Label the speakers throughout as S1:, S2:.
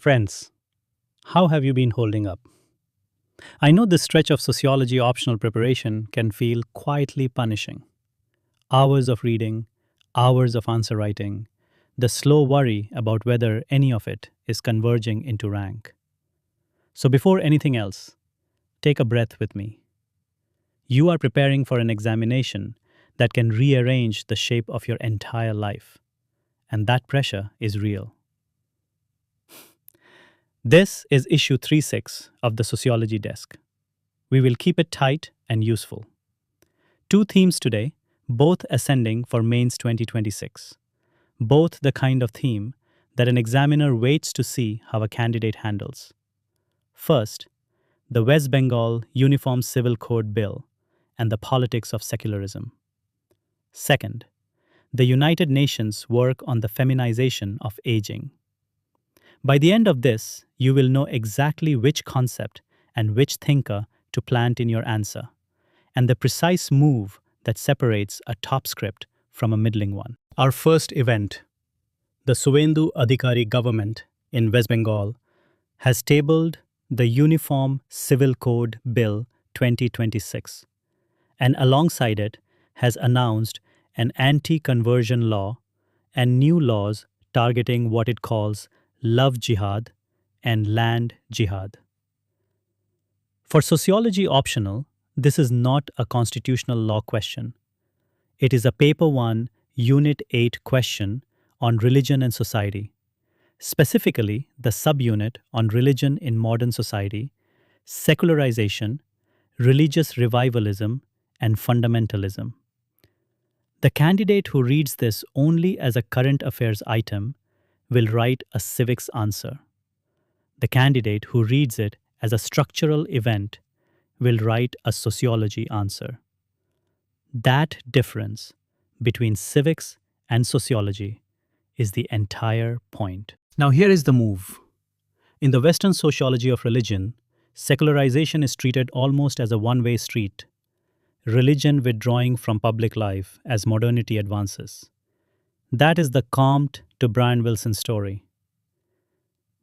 S1: Friends, how have you been holding up? I know this stretch of sociology optional preparation can feel quietly punishing. Hours of reading, hours of answer writing, the slow worry about whether any of it is converging into rank. So, before anything else, take a breath with me. You are preparing for an examination that can rearrange the shape of your entire life, and that pressure is real. This is issue 36 of the Sociology Desk. We will keep it tight and useful. Two themes today, both ascending for Mains 2026. Both the kind of theme that an examiner waits to see how a candidate handles. First, the West Bengal Uniform Civil Code Bill and the politics of secularism. Second, the United Nations work on the feminization of aging. By the end of this, you will know exactly which concept and which thinker to plant in your answer, and the precise move that separates a top script from a middling one. Our first event, the Suvendu Adhikari government in West Bengal, has tabled the Uniform Civil Code Bill 2026, and alongside it has announced an anti-conversion law and new laws targeting what it calls love jihad and land jihad. For sociology optional, this is not a constitutional law question. It is a paper 1 unit 8 question on religion and society, specifically the subunit on religion in modern society, secularization, religious revivalism, and fundamentalism. The candidate who reads this only as a current affairs item will write a civics answer. The candidate who reads it as a structural event will write a sociology answer. That difference between civics and sociology is the entire point. Now, here is the move. In the Western sociology of religion, secularization is treated almost as a one-way street, religion withdrawing from public life as modernity advances. That is the Comte to Brian Wilson story.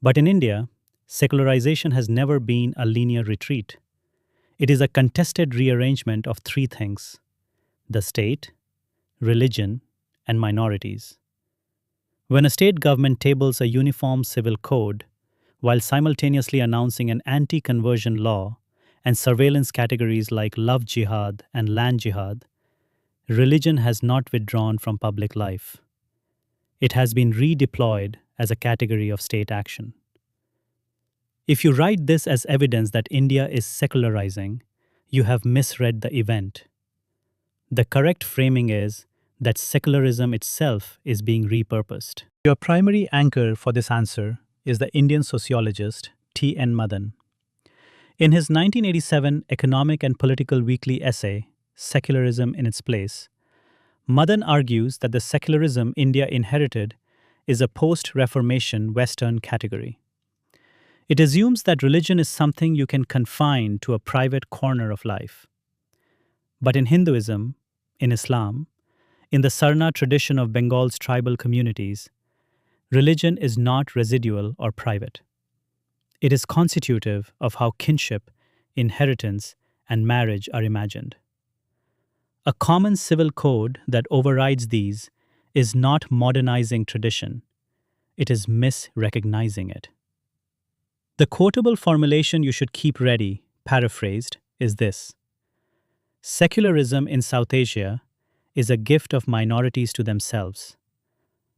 S1: But in India, secularization has never been a linear retreat. It is a contested rearrangement of three things: the state, religion, and minorities. When a state government tables a uniform civil code while simultaneously announcing an anti-conversion law and surveillance categories like love jihad and land jihad, religion has not withdrawn from public life. It has been redeployed as a category of state action. If you write this as evidence that India is secularizing, you have misread the event. The correct framing is that secularism itself is being repurposed. Your primary anchor for this answer is the Indian sociologist T. N. Madan. In his 1987 Economic and Political Weekly essay, Secularism in Its Place, Madan argues that the secularism India inherited is a post-Reformation Western category. It assumes that religion is something you can confine to a private corner of life. But in Hinduism, in Islam, in the Sarna tradition of Bengal's tribal communities, religion is not residual or private. It is constitutive of how kinship, inheritance, and marriage are imagined. A common civil code that overrides these is not modernizing tradition, it is misrecognizing it. The quotable formulation you should keep ready, paraphrased, is this: secularism in South Asia is a gift of minorities to themselves,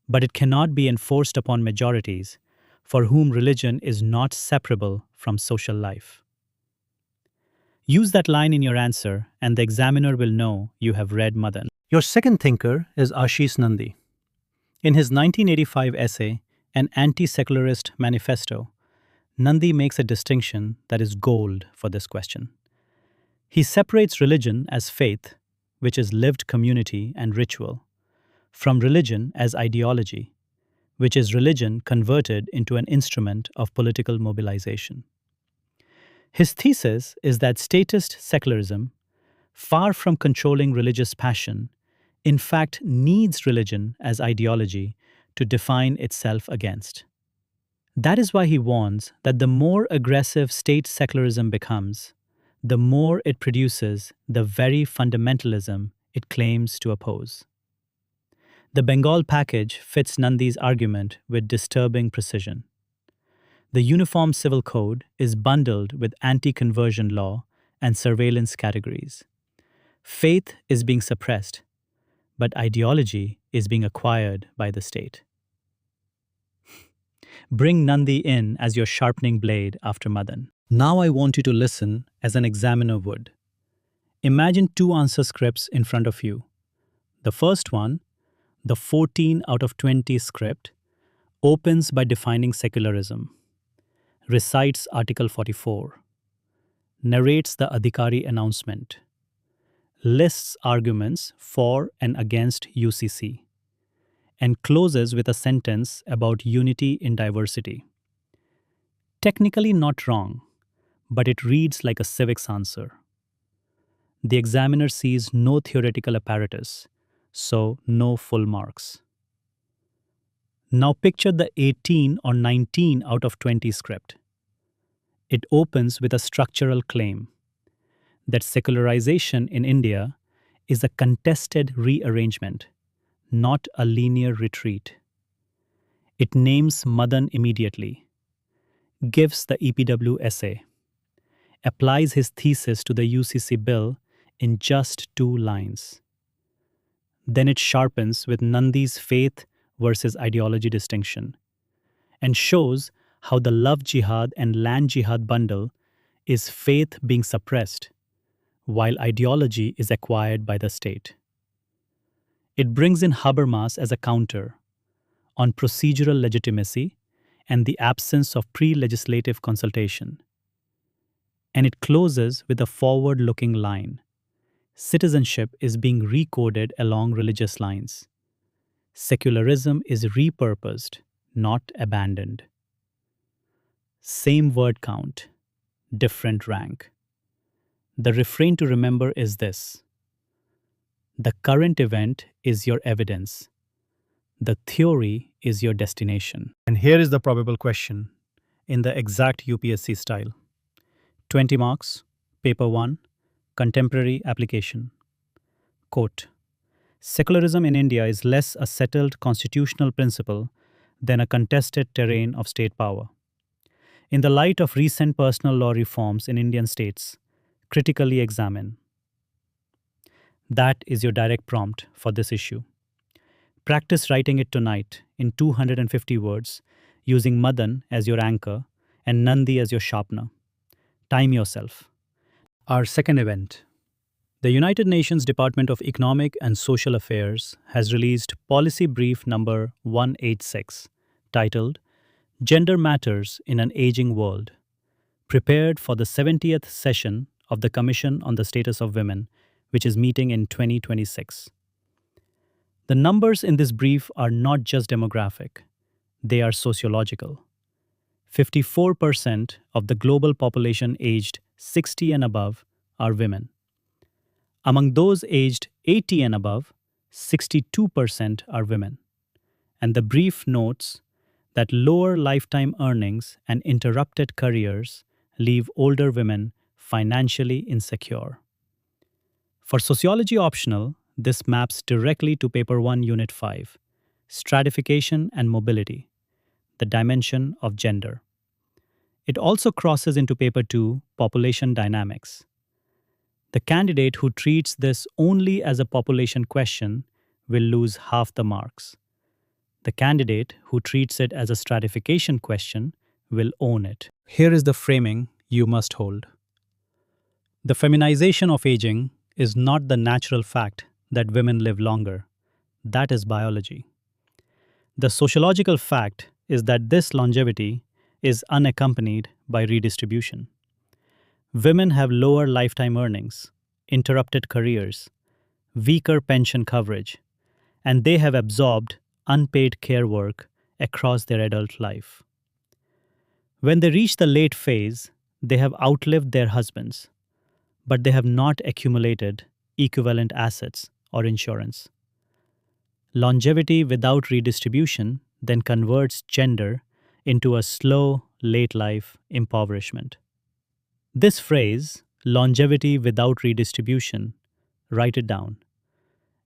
S1: but it cannot be enforced upon majorities for whom religion is not separable from social life. Use that line in your answer, and the examiner will know you have read Madan. Your second thinker is Ashish Nandy. In his 1985 essay, An Anti-Secularist Manifesto, Nandy makes a distinction that is gold for this question. He separates religion as faith, which is lived community and ritual, from religion as ideology, which is religion converted into an instrument of political mobilization. His thesis is that statist secularism, far from controlling religious passion, in fact needs religion as ideology to define itself against. That is why he warns that the more aggressive state secularism becomes, the more it produces the very fundamentalism it claims to oppose. The Bengal package fits Nandi's argument with disturbing precision. The Uniform Civil Code is bundled with anti conversion law and surveillance categories. Faith is being suppressed, but ideology is being acquired by the state. Bring Nandi in as your sharpening blade after Madan. Now I want you to listen as an examiner would. Imagine two answer scripts in front of you. The first one, the 14 out of 20 script, opens by defining secularism, recites Article 44, narrates the Adhikari announcement, lists arguments for and against UCC, and closes with a sentence about unity in diversity. Technically not wrong, but it reads like a civics answer. The examiner sees no theoretical apparatus, so no full marks. Now picture the 18 or 19 out of 20 script. It opens with a structural claim that secularization in India is a contested rearrangement, not a linear retreat. It names Madan immediately, gives the EPW essay, applies his thesis to the UCC bill in just 2 lines. Then it sharpens with Nandi's faith versus ideology distinction and shows how the love jihad and land jihad bundle is faith being suppressed while ideology is acquired by the state. It brings in Habermas as a counter on procedural legitimacy and the absence of pre-legislative consultation. And it closes with a forward-looking line. Citizenship is being recoded along religious lines. Secularism is repurposed, not abandoned. Same word count, different rank. The refrain to remember is this: the current event is your evidence. The theory is your destination. And here is the probable question in the exact UPSC style. 20 marks, paper 1, contemporary application. Quote, secularism in India is less a settled constitutional principle than a contested terrain of state power. In the light of recent personal law reforms in Indian states, critically examine. That is your direct prompt for this issue. Practice writing it tonight in 250 words using Madan as your anchor and Nandi as your sharpener. Time yourself. Our second event. The United Nations Department of Economic and Social Affairs has released Policy Brief number 186, titled Gender Matters in an Aging World, prepared for the 70th session of the Commission on the Status of Women, which is meeting in 2026. The numbers in this brief are not just demographic, they are sociological. 54% of the global population aged 60 and above are women. Among those aged 80 and above, 62% are women. And the brief notes that lower lifetime earnings and interrupted careers leave older women financially insecure. For Sociology Optional, this maps directly to Paper 1, Unit 5, Stratification and Mobility, the dimension of gender. It also crosses into Paper 2, Population Dynamics. The candidate who treats this only as a population question will lose half the marks. The candidate who treats it as a stratification question will own it. Here is the framing you must hold. The feminization of aging is not the natural fact that women live longer. That is biology. The sociological fact is that this longevity is unaccompanied by redistribution. Women have lower lifetime earnings, interrupted careers, weaker pension coverage, and they have absorbed unpaid care work across their adult life. When they reach the late phase, they have outlived their husbands, but they have not accumulated equivalent assets or insurance. Longevity without redistribution then converts gender into a slow, late life impoverishment. This phrase, longevity without redistribution, write it down.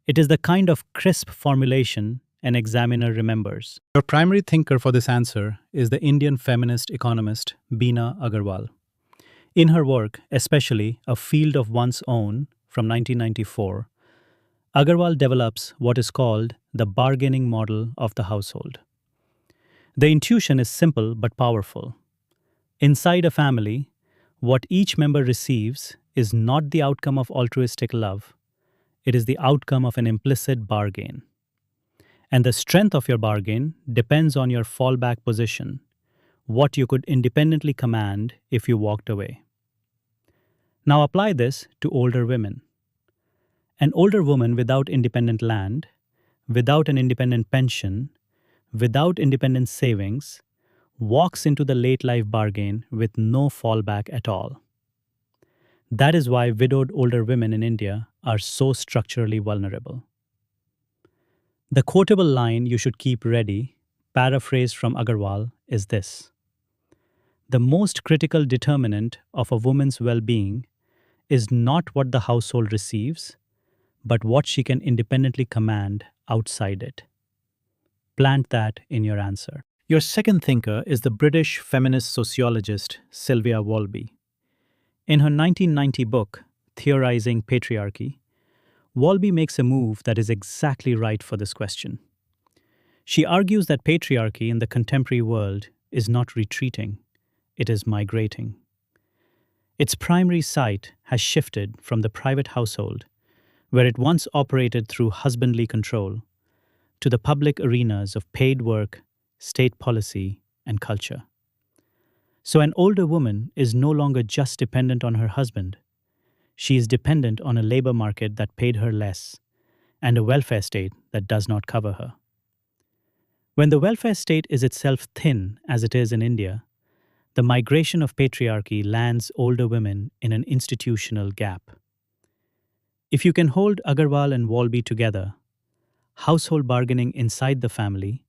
S1: It is the kind of crisp formulation an examiner remembers. Your primary thinker for this answer is the Indian feminist economist Beena Agarwal. In her work, especially A Field of One's Own from 1994, Agarwal develops what is called the bargaining model of the household. The intuition is simple but powerful. Inside a family, what each member receives is not the outcome of altruistic love, it is the outcome of an implicit bargain. And the strength of your bargain depends on your fallback position, what you could independently command if you walked away. Now apply this to older women. An older woman without independent land, without an independent pension, without independent savings, walks into the late life bargain with no fallback at all. That is why widowed older women in India are so structurally vulnerable. The quotable line you should keep ready, paraphrased from Agarwal, is this: the most critical determinant of a woman's well being is not what the household receives, but what she can independently command outside it. Plant that in your answer. Your second thinker is the British feminist sociologist Sylvia Walby. In her 1990 book, Theorizing Patriarchy, Walby makes a move that is exactly right for this question. She argues that patriarchy in the contemporary world is not retreating, it is migrating. Its primary site has shifted from the private household, where it once operated through husbandly control, to the public arenas of paid work, state policy, and culture. So an older woman is no longer just dependent on her husband. She is dependent on a labor market that paid her less and a welfare state that does not cover her. When the welfare state is itself thin, as it is in India, the migration of patriarchy lands older women in an institutional gap. If you can hold Agarwal and Walby together, household bargaining inside the family,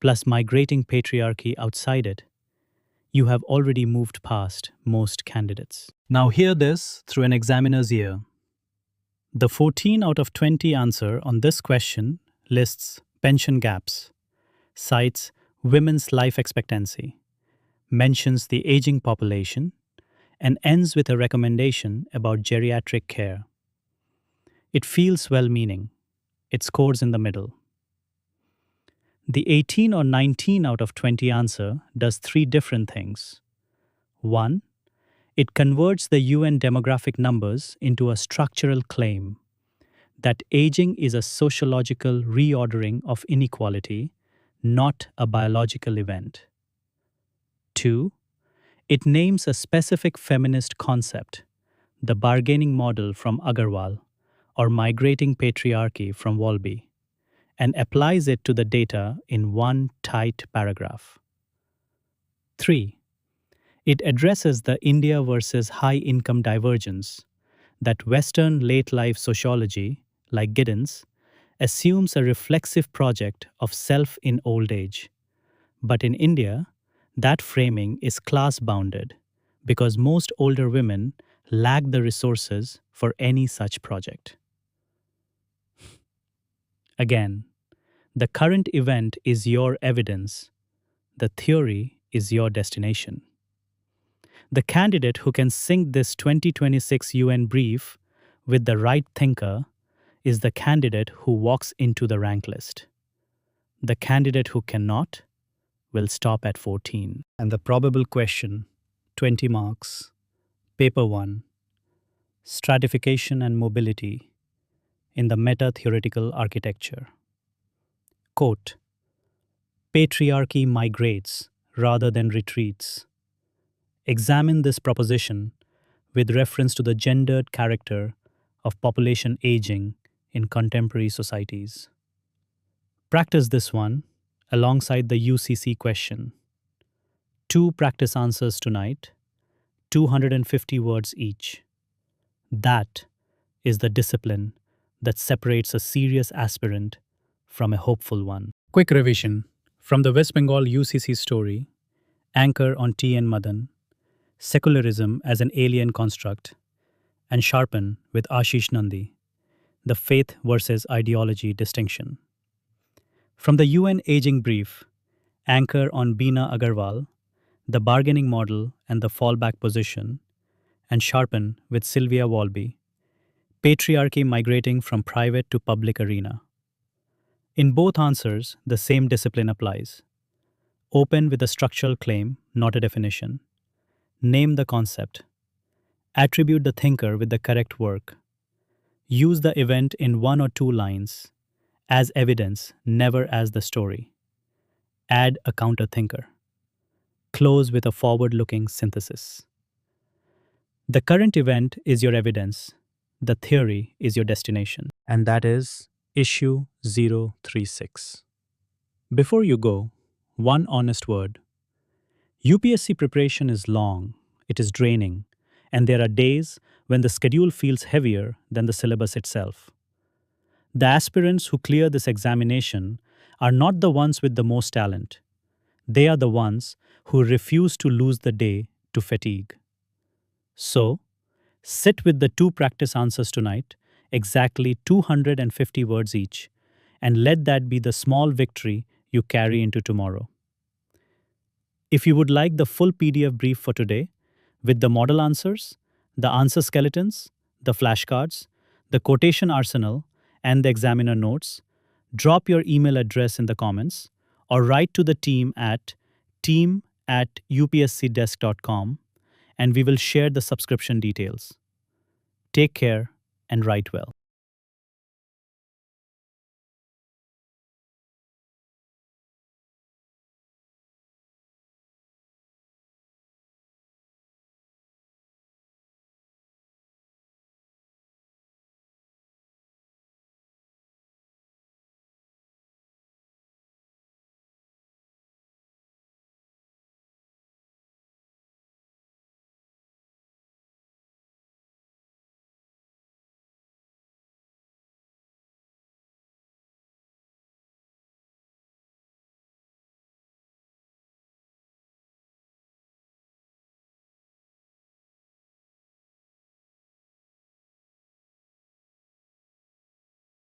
S1: plus migrating patriarchy outside it, you have already moved past most candidates. Now hear this through an examiner's ear. The 14 out of 20 answer on this question lists pension gaps, cites women's life expectancy, mentions the aging population, and ends with a recommendation about geriatric care. It feels well-meaning. It scores in the middle. The 18 or 19 out of 20 answer does three different things. 1. It converts the UN demographic numbers into a structural claim that aging is a sociological reordering of inequality, not a biological event. 2. It names a specific feminist concept, the bargaining model from Agarwal, or migrating patriarchy from Walby, and applies it to the data in one tight paragraph. 3. It addresses the India versus high-income divergence that Western late-life sociology, like Giddens, assumes a reflexive project of self in old age. But in India, that framing is class-bounded because most older women lack the resources for any such project. Again, the current event is your evidence. The theory is your destination. The candidate who can sync this 2026 UN brief with the right thinker is the candidate who walks into the rank list. The candidate who cannot will stop at 14. And the probable question, 20 marks. Paper 1. Stratification and mobility in the meta-theoretical architecture. Quote, patriarchy migrates rather than retreats. Examine this proposition with reference to the gendered character of population aging in contemporary societies. Practice this one alongside the UCC question. 2 practice answers tonight, 250 words each. That is the discipline that separates a serious aspirant from a hopeful one. Quick revision. From the West Bengal UCC story, Anchor on T.N. Madan, Secularism as an Alien Construct, and Sharpen with Ashish Nandi, the faith versus ideology distinction. From the UN Aging Brief, Anchor on Beena Agarwal, the bargaining model and the fallback position, and Sharpen with Sylvia Walby, patriarchy migrating from private to public arena. In both answers, the same discipline applies. Open with a structural claim, not a definition. Name the concept. Attribute the thinker with the correct work. Use the event in one or two lines, as evidence, never as the story. Add a counter-thinker. Close with a forward-looking synthesis. The current event is your evidence. The theory is your destination. And that is issue 036. Before you go, one honest word. UPSC preparation is long, it is draining, and there are days when the schedule feels heavier than the syllabus itself. The aspirants who clear this examination are not the ones with the most talent. They are the ones who refuse to lose the day to fatigue. So, sit with the two practice answers tonight, exactly 250 words each, and let that be the small victory you carry into tomorrow. If you would like the full PDF brief for today, with the model answers, the answer skeletons, the flashcards, the quotation arsenal, and the examiner notes, drop your email address in the comments or write to the team at team@upscdesk.com and we will share the subscription details. Take care and write well.